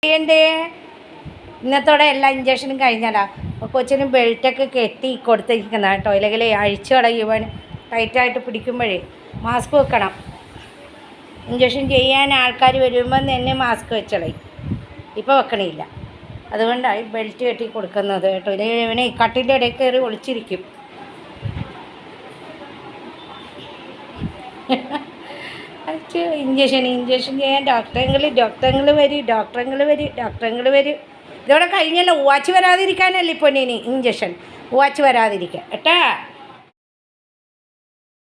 ചെയ്യണ്ടേ? ഇന്നത്തോടെ എല്ലാ ഇഞ്ചക്ഷനും കഴിഞ്ഞാലാ. അപ്പോൾ കൊച്ചിന് ബെൽറ്റൊക്കെ കെട്ടി കൊടുത്തിരിക്കുന്ന കേട്ടോ. ഇല്ലെങ്കിൽ അഴിച്ചു കളയുവാൻ ടൈറ്റായിട്ട് പിടിക്കുമ്പോഴേ മാസ്ക് വെക്കണം. ഇഞ്ചക്ഷൻ ചെയ്യാൻ ആൾക്കാർ വരുമ്പം തന്നെ മാസ്ക് വെച്ചളയും. ഇപ്പോൾ വെക്കണില്ല. അതുകൊണ്ടാണ് ബെൽറ്റ് കെട്ടി കൊടുക്കുന്നത് കേട്ടോ. ഇല്ലെങ്കിൽ ഇവനെ കട്ടിൻ്റെ ഇടയിൽ കയറി ഒളിച്ചിരിക്കും. ഇഞ്ചക്ഷൻ ചെയ്യാൻ ഡോക്ടറങ്ങൾ വരും. ഇതോടെ കഴിഞ്ഞല്ലോ. വാച്ച് വരാതിരിക്കാനല്ലേ ഇപ്പോൾ ഇനി ഇഞ്ചക്ഷൻ. വാച്ച് വരാതിരിക്കുക കേട്ടാ.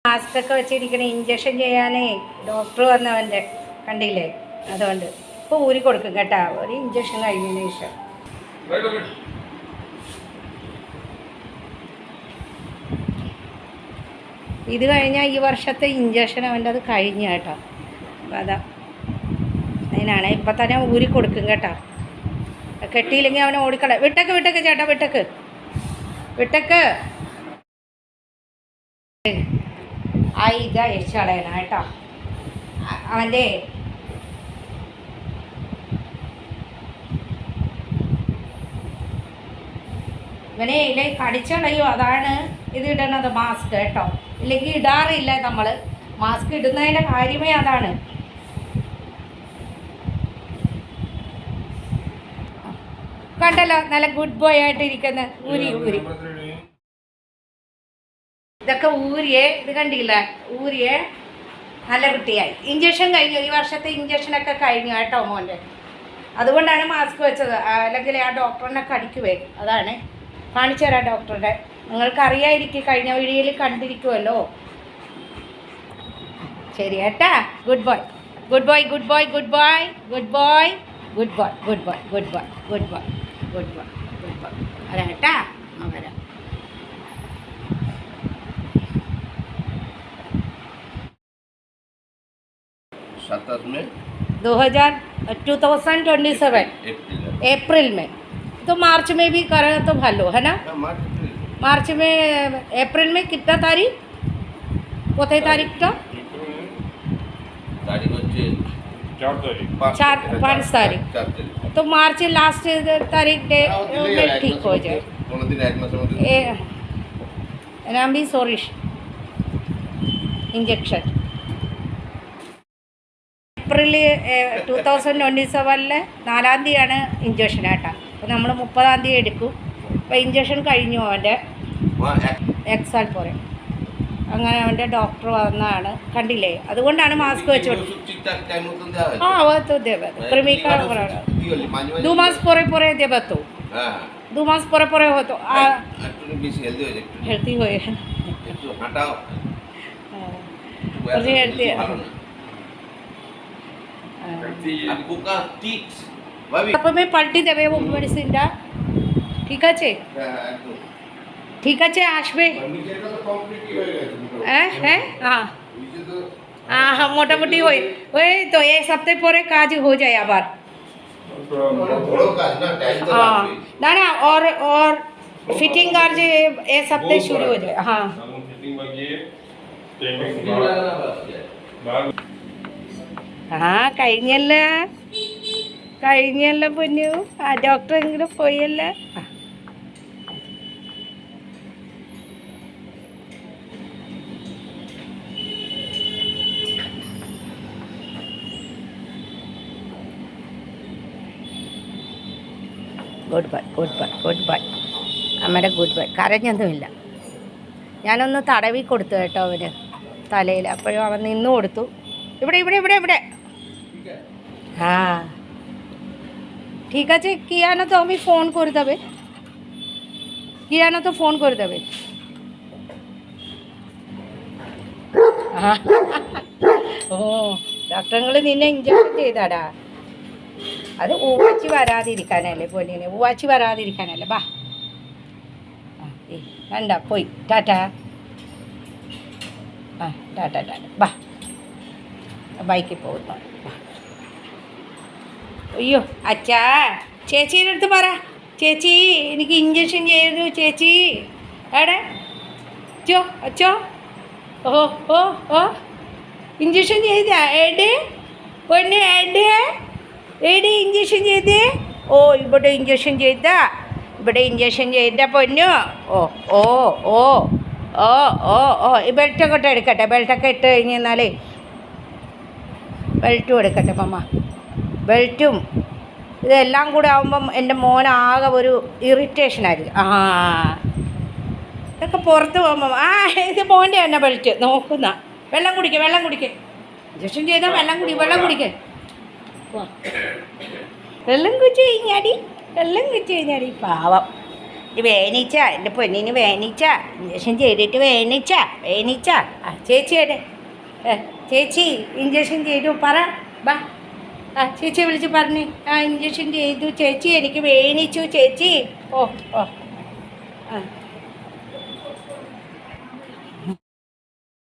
മാസ്കൊക്കെ വെച്ചിരിക്കണേ. ഇഞ്ചക്ഷൻ ചെയ്യാനേ ഡോക്ടർ വന്നവൻ്റെ കണ്ടില്ലേ. അതുകൊണ്ട് ഇപ്പോൾ ഊരി കൊടുക്കും കേട്ടാ. ഒരു ഇഞ്ചക്ഷൻ കഴിഞ്ഞതിന് ശേഷം. ഇത് കഴിഞ്ഞാൽ ഈ വർഷത്തെ ഇഞ്ചക്ഷൻ അവൻ്റെ അത് കഴിഞ്ഞ കേട്ടോ. അപ്പം അതാ അതിനാണ് ഇപ്പം തന്നെ ഊരി കൊടുക്കും കേട്ടോ. കെട്ടിയില്ലെങ്കിൽ അവനെ ഓടിക്കട. വിട്ടക്ക് ചേട്ടാ, വിട്ടക്ക്. ആ ഇതാ അഴിച്ചു കളയണം കേട്ടോ. അവൻ്റെ ഇവനെ ഇല്ലേ കടിച്ചളയോ. അതാണ് ഇത് ഇടണത് മാസ്ക് കേട്ടോ. ഇല്ലെങ്കിൽ ഇടാറില്ല നമ്മൾ. മാസ്ക് ഇടുന്നതിൻ്റെ കാര്യമേ അതാണ്. കണ്ടല്ലോ നല്ല ഗുഡ് ബോയ് ആയിട്ടിരിക്കുന്ന. ഊരി ഇതൊക്കെ ഊരിയേ. ഇത് കണ്ടില്ല, ഊരിയേ നല്ല കുട്ടിയായി. ഇഞ്ചക്ഷൻ കഴിഞ്ഞു. ഈ വർഷത്തെ ഇഞ്ചക്ഷനൊക്കെ കഴിഞ്ഞു കേട്ടോ മോൻ്റെ. അതുകൊണ്ടാണ് മാസ്ക് വെച്ചത്. അല്ലെങ്കിൽ ആ ഡോക്ടറിനെ കടിക്കുവേ. അതാണ്. കാണിച്ചു തരാം ഡോക്ടറുടെ. നിങ്ങൾക്കറിയായിരിക്കും, കഴിഞ്ഞ വീഡിയോയിൽ കണ്ടിരിക്കുമല്ലോ. ശരി കേട്ടാ. Good boy. വരാം കേട്ടാ. വരാം. 2027 अप्रैल में. तो मार्च में भी करा तो भालो है ना. मार्च में अप्रैल में कितना तारीख कोते तारीख का 4-5 तारीख. तो मार्च लास्ट तारीख डे में ठीक हो जाए. नाम भी सोरिश इंजेक्शन. ഏപ്രിൽ 2027 4 തീയതിയാണ് ഇഞ്ചക്ഷൻ കേട്ടോ. അപ്പോൾ നമ്മൾ 30 തീയതി എടുക്കും. അപ്പോൾ ഇഞ്ചക്ഷൻ കഴിഞ്ഞു അവൻ്റെ. എക്സാൽ പോരെ അങ്ങനെ അവൻ്റെ ഡോക്ടർ വന്നതാണ്. കണ്ടില്ലേ. അതുകൊണ്ടാണ് മാസ്ക് വെച്ച് हाँ वो तो देवे कृमि का 2 मास पोरे देवे तो 2 मास पोरे हो तो हेल्थी हो हेल्थी അപ്പോൾ পাল্টি দেবে ও মেডিসিনটা. ঠিক আছে আসবে. হ্যাঁ हाँ মোটামুটি ওই তো এক সপ্তাহ পরে কাজ হয়ে যায় আবার. हाँ ना और फिटिंग कार्ड एक सप्ताह शुरू हो जाए. हाँ കഴിഞ്ഞല്ല പൊന്നു. ആ ഡോക്ടർ എങ്കിലും പോയല്ല. ഗുഡ് ബൈ അമ്മയുടെ ഗുഡ് ബൈ. കരഞ്ഞൊന്നുമില്ല. ഞാനൊന്ന് തടവി കൊടുത്തു കേട്ടോ അവന് തലയിൽ. അപ്പോഴും അവൻ നിന്ന് കൊടുത്തു. ഇവിടെ हाँ ठीक আছে. किया ना तो আমি ফোন করে দেবে. ഓ ഡോക്ടറുകൾ നിന്നെ ഇഞ്ചക്ഷൻ ചെയ്താടാ. അത് ഊവാച്ചി വരാതിരിക്കാനല്ലേ പൊന്നിനെ. ഊവാച്ചി വരാതിരിക്കാനല്ലേ. ബാ വേണ്ട പോയി. ടാറ്റാ. ബാ ബൈക്കിൽ പോകുന്നു. അയ്യോ അച്ഛാ. ചേച്ചീൻ്റെ അടുത്ത് പറ. ചേച്ചി എനിക്ക് ഇഞ്ചക്ഷൻ ചെയ്തു ചേച്ചി. എവിടെ അച്ചോ ഓ ഇഞ്ചക്ഷൻ ചെയ്ത എവിടെ പൊന്നെ എവിടെ എടി ഇഞ്ചക്ഷൻ ചെയ്തേ? ഓ ഇവിടെ ഇഞ്ചക്ഷൻ ചെയ്താ, ഇവിടെ ഇഞ്ചക്ഷൻ ചെയ്ത പൊന്നു. ഓ ഓ ഓ ഓ ഓ ഓ ഈ ബെൽറ്റൊക്കെ ഇട്ട് എടുക്കട്ടെ, ബെൽറ്റൊക്കെ ഇട്ട് കഴിഞ്ഞ് കഴിഞ്ഞാലേ ബെൽറ്റും എടുക്കട്ടെ മമ്മ, ബെൽറ്റും ഇതെല്ലാം കൂടെ ആകുമ്പം എൻ്റെ മോനാകെ ഒരു ഇറിറ്റേഷനായിരിക്കും. ആ ഇതൊക്കെ പുറത്ത് പോകുമ്പം ഇത് മോൻ്റെ തന്നെ ബെൽറ്റ് നോക്കുന്ന. വെള്ളം കുടിക്കുക, വെള്ളം കുടിക്കുക. ഇഞ്ചക്ഷൻ ചെയ്താൽ വെള്ളം കുടിക്കുക. വെള്ളം കുടിച്ച് കഴിഞ്ഞാടി, വെള്ളം കുടിച്ച് കഴിഞ്ഞാടി. പാവം ഇത് വേനിച്ച, എൻ്റെ പൊന്നിന് വേനിച്ച, ഇഞ്ചക്ഷൻ ചെയ്തിട്ട് വേനിച്ച. ആ ചേച്ചിയുടെ ചേച്ചി ഇഞ്ചക്ഷൻ ചെയ്തു പറ, ബാ. ആ ചേച്ചിയെ വിളിച്ച് പറഞ്ഞു, ആ ഇഞ്ചക്ഷൻ ചെയ്തു ചേച്ചി, എനിക്ക് വേനിച്ചു ചേച്ചി. ഓ ഓ ആ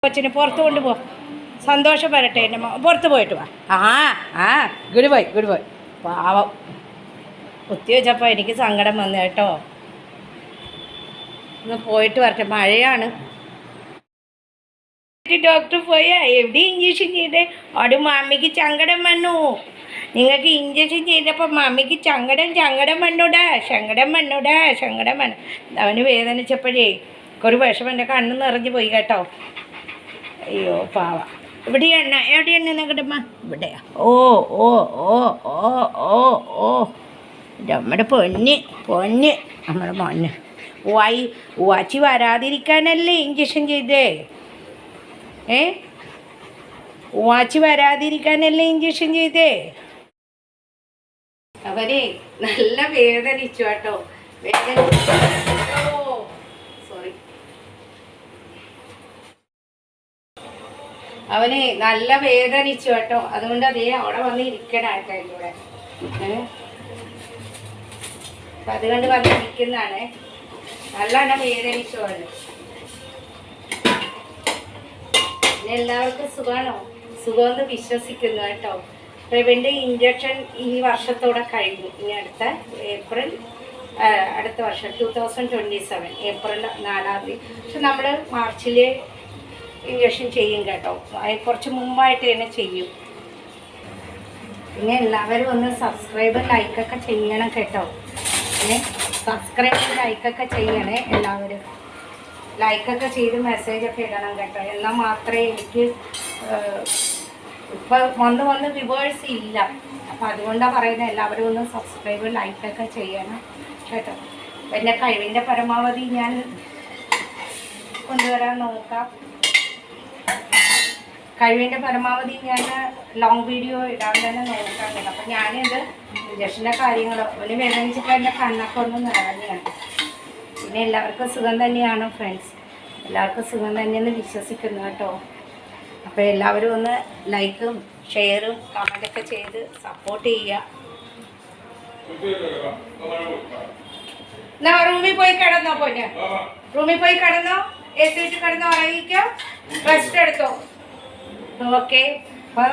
കൊച്ചിന് പുറത്ത് കൊണ്ടുപോ, സന്തോഷം വരട്ടെ എൻ്റെ പുറത്ത് പോയിട്ട് വാ. ആ ഗുഡ് ബോയ്. പാവം കുത്തി വെച്ചപ്പോൾ എനിക്ക് സങ്കടം വന്നു കേട്ടോ. ഒന്ന് പോയിട്ട് വരട്ടെ, മഴയാണ്. ഡോക്ടർ പോയാ എവിടെ ഇഞ്ചക്ഷൻ ചെയ്തേ? അവിടെ മമ്മിക്ക് സങ്കടം വന്നു. നിങ്ങൾക്ക് ഇഞ്ചക്ഷൻ ചെയ്തപ്പോൾ മമ്മിക്ക് സങ്കടം വന്നൂടാ. അവന് വേദനിച്ചപ്പോഴേ ഒരു വിഷമം എൻ്റെ കണ്ണ് നിറഞ്ഞു പോയി കേട്ടോ. അയ്യോ പാവ. എവിടെയാണ് നിങ്ങളുടെമ്മ? ഇവിടെയാ? ഓ ഓ ഓ ഓ ഓ ഓ നമ്മുടെ പൊന്ന് നമ്മുടെ മോന്. വാച്ചി വരാതിരിക്കാനല്ലേ ഇഞ്ചക്ഷൻ ചെയ്തേ? വാച്ചി വരാതിരിക്കാനല്ലേ ഇഞ്ചക്ഷൻ ചെയ്തേ? അവനെ നല്ല വേദനിച്ചു കേട്ടോ. അവന് നല്ല വേദനിച്ചു കേട്ടോ. അതുകൊണ്ട് അതേ അവിടെ വന്ന് ഇരിക്കണാട്ടോ എൻ്റെ കൂടെ. അപ്പം അതുകൊണ്ട് വന്നിരിക്കുന്നതാണ്. നല്ലോണം വേദനിച്ചു അവന്. പിന്നെ എല്ലാവർക്കും സുഖമാണോ? സുഖമെന്ന് വിശ്വസിക്കുന്നു കേട്ടോ. അപ്പം ഇവൻ്റെ ഇഞ്ചക്ഷൻ ഈ വർഷത്തോടെ കഴിഞ്ഞു. ഇനി അടുത്ത വർഷം 2027 ഏപ്രിൽ 4-ാം തീയതി. പക്ഷെ നമ്മൾ മാർച്ചിൽ ഇഞ്ചക്ഷൻ ചെയ്യും കേട്ടോ. കുറച്ച് മുമ്പായിട്ട് തന്നെ ചെയ്യും. പിന്നെ എല്ലാവരും ഒന്ന് സബ്സ്ക്രൈബ് ലൈക്കൊക്കെ ചെയ്യണം കേട്ടോ. പിന്നെ സബ്സ്ക്രൈബ് ലൈക്കൊക്കെ ചെയ്യണേ എല്ലാവരും. ലൈക്കൊക്കെ ചെയ്ത് മെസ്സേജൊക്കെ ഇടണം കേട്ടോ. എന്നാൽ മാത്രമേ എനിക്ക് ഇപ്പോൾ വന്ന് വ്യൂവേഴ്സ് ഇല്ല. അപ്പം അതുകൊണ്ടാണ് പറയുന്നത്, എല്ലാവരും ഒന്ന് സബ്സ്ക്രൈബ് ലൈക്കൊക്കെ ചെയ്യണം കേട്ടോ. എൻ്റെ കഴിവിൻ്റെ പരമാവധി ഞാൻ കൊണ്ടുവരാൻ നോക്കാം. കഴിവിൻ്റെ പരമാവധി ഞാൻ ലോങ് വീഡിയോ ഇടാൻ തന്നെ നോക്കാൻ കേട്ടോ. അപ്പം ഞാനിത് ഇഞ്ചക്ഷൻ്റെ കാര്യങ്ങളോ അവന് വേദനിച്ചിട്ട് എൻ്റെ കണ്ണൊക്കെ ഒന്ന് നിറഞ്ഞാണ്. പിന്നെ എല്ലാവർക്കും സുഖം തന്നെയാണ് ഫ്രണ്ട്സ്. എല്ലാവർക്കും സുഖം തന്നെയെന്ന് വിശ്വസിക്കുന്നു കേട്ടോ. അപ്പോൾ എല്ലാവരും ഒന്ന് ലൈക്കും ഷെയറും കമൻറ്റൊക്കെ ചെയ്ത് സപ്പോർട്ട് ചെയ്യുക. എന്നാ റൂമിൽ പോയി കിടന്നോ പൊന്നെ, റൂമിൽ പോയി കിടന്നോ, AC ഇട്ട് കിടന്നോ, ഉറങ്ങിക്കോ, റെസ്റ്റ് എടുത്തോ. ഓക്കെ. അപ്പോൾ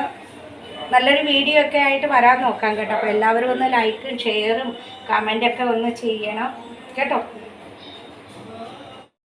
നല്ലൊരു വീഡിയോ ഒക്കെ ആയിട്ട് വരാൻ നോക്കാം കേട്ടോ. അപ്പോൾ എല്ലാവരും ഒന്ന് ലൈക്കും ഷെയറും കമൻറ്റൊക്കെ ഒന്ന് ചെയ്യണം കേട്ടോ.